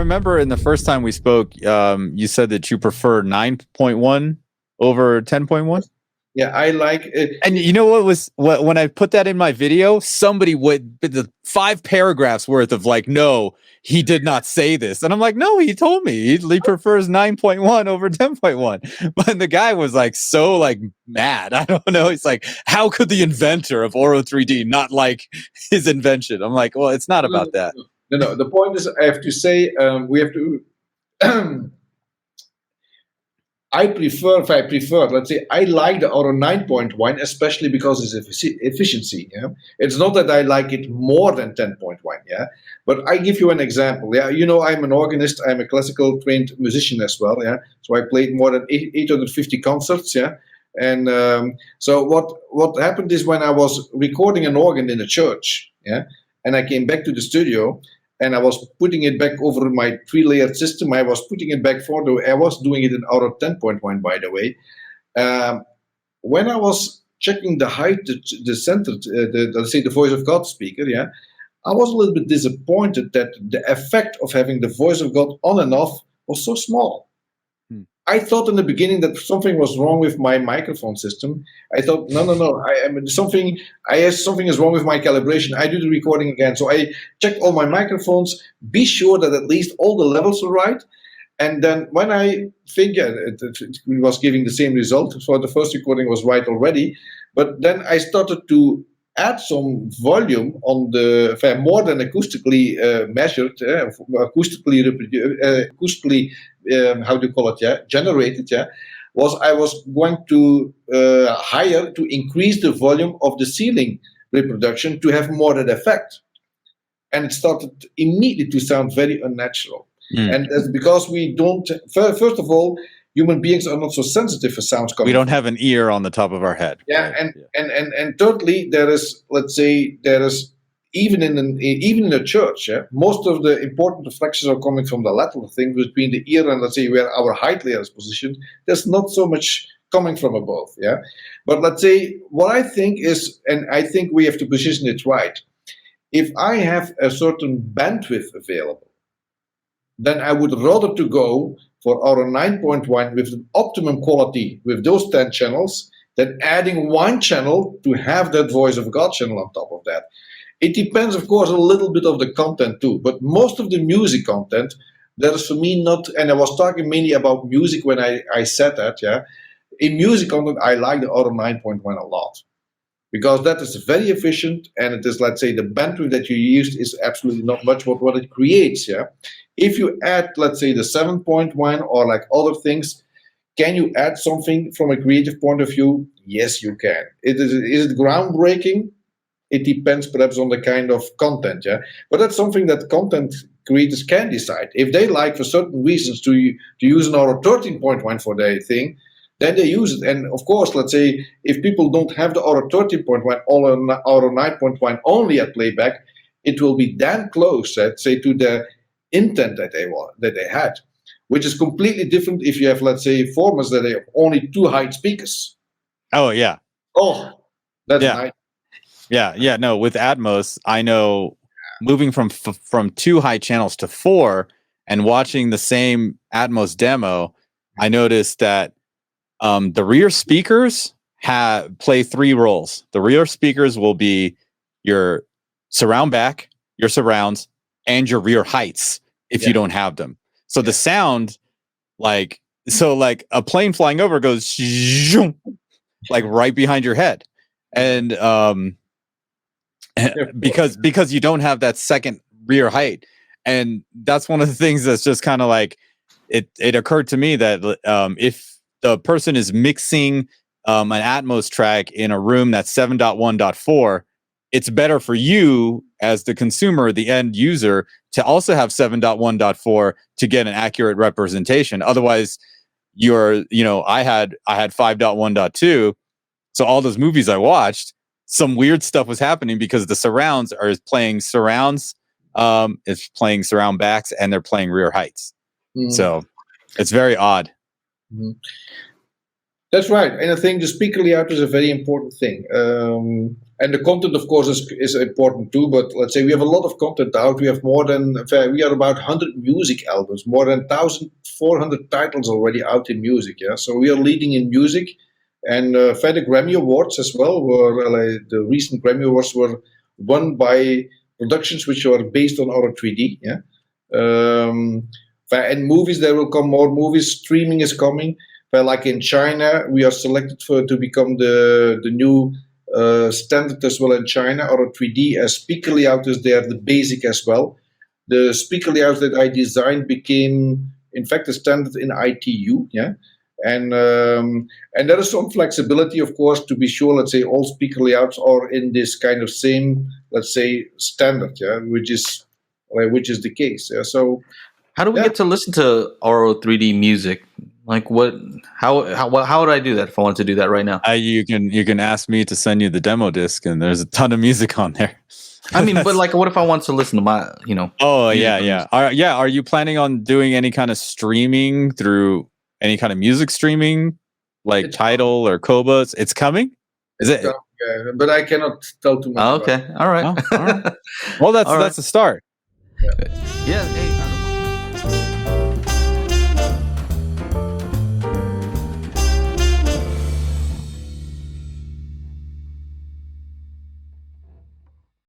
remember in the first time we spoke, you said that you prefer 9.1 over 10.1. Yeah, I like it. And you know what when I put that in my video, somebody would the 5 paragraphs worth of like, no, he did not say this. And I'm like, no, he told me he prefers 9.1 over 10.1. But the guy was like so like mad. I don't know. He's like, how could the inventor of Auro-3D not like his invention? I'm like, well, it's not about that. No. The point is, I have to say, we have to. I prefer, let's say, I like the Auro 9.1, especially because it's efficiency. Yeah, it's not that I like it more than 10.1. Yeah, but I give you an example. Yeah, you know, I'm an organist. I'm a classical trained musician as well. Yeah, so I played more than 850 concerts. Yeah, and so what happened is when I was recording an organ in a church. Yeah, and I came back to the studio. And I was putting it back over my 3-layered system. I was putting it back I was doing it in Auro 10.1, by the way. When I was checking the height, the center, let's say the voice of God speaker, yeah, I was a little bit disappointed that the effect of having the voice of God on and off was so small. I thought in the beginning that something was wrong with my microphone system. I thought, no, something is wrong with my calibration. I do the recording again. So I checked all my microphones, be sure that at least all the levels are right. And then when I think it was giving the same result, so the first recording was right already. But then I started to add some volume on the more than acoustically measured, acoustically how do you call it? Yeah, generated. Yeah, I was going to higher to increase the volume of the ceiling reproduction to have more that effect, and it started immediately to sound very unnatural. And that's because we don't. First of all, human beings are not so sensitive for sounds coming. We don't have an ear on the top of our head. Yeah, right? And thirdly, there is even in a church, yeah, most of the important reflections are coming from the lateral thing between the ear and, let's say, where our height layer is positioned. There's not so much coming from above, yeah. But let's say what I think is, and I think we have to position it right. If I have a certain bandwidth available, then I would rather to go for Auro 9.1 with an optimum quality with those 10 channels than adding 1 channel to have that voice of God channel on top of that. It depends, of course, a little bit of the content too, but most of the music content, that is for me not, and I was talking mainly about music when I said that, yeah. In music content, I like the Auro 9.1 a lot, because that is very efficient, and it is, let's say, the bandwidth that you used is absolutely not much what it creates, yeah. If you add, let's say, the 7.1 or like other things, can you add something from a creative point of view? Yes, you can. Is it groundbreaking? It depends perhaps on the kind of content, yeah. But that's something that content creators can decide. If they like, for certain reasons, to use an Auro 13.1 for their thing, then they use it. And of course, let's say, if people don't have the Auro 13.1 or Auro 9.1 only at playback, it will be damn close, let's say, to the intent that they had, which is completely different if you have, let's say, formats that have only 2 height speakers. Oh yeah. Oh, that's nice. Yeah. No, with Atmos, I know moving from 2 high channels to 4 and watching the same Atmos demo, I noticed that the rear speakers play 3 roles. The rear speakers will be your surround back, your surrounds, and your rear heights if you don't have them. So the sound, like a plane flying over goes like right behind your head, and because you don't have that second rear height. And that's one of the things that's just kind of like it occurred to me that if the person is mixing an Atmos track in a room that's 7.1.4, it's better for you as the consumer, the end user, to also have 7.1.4 to get an accurate representation. Otherwise, I had 5.1.2, so all those movies I watched, some weird stuff was happening because the surrounds are playing surrounds, it's playing surround backs, and they're playing rear heights. So it's very odd. That's right, and I think the speaker layout is a very important thing. And the content, of course, is important too. But let's say we have a lot of content out. We have we are about 100 music albums, more than 1,400 titles already out in music. Yeah, so we are leading in music, and the Grammy Awards as well. The recent Grammy Awards were won by productions which are based on Auro-3D. Yeah, and movies, there will come more movies. Streaming is coming. Like in China, we are selected to become the new standard as well in China. Auro-3D as speaker layout is there, the basic as well. The speaker layout that I designed became, in fact, the standard in ITU. Yeah, and there is some flexibility, of course, to be sure. Let's say all speaker layouts are in this kind of same, let's say, standard. Yeah, which is the case. Yeah? So, how do we get to listen to Auro-3D music? Like what? How would I do that if I wanted to do that right now? You can ask me to send you the demo disc, and there's a ton of music on there. I mean, but like, what if I want to listen to my, Oh yeah. Are you planning on doing any kind of streaming through any kind of music streaming, like Tidal or Kobas? It's coming. Is it? Yeah, but I cannot tell too much. Oh, okay. All right. Oh, all right. Well, that's a start. Yeah.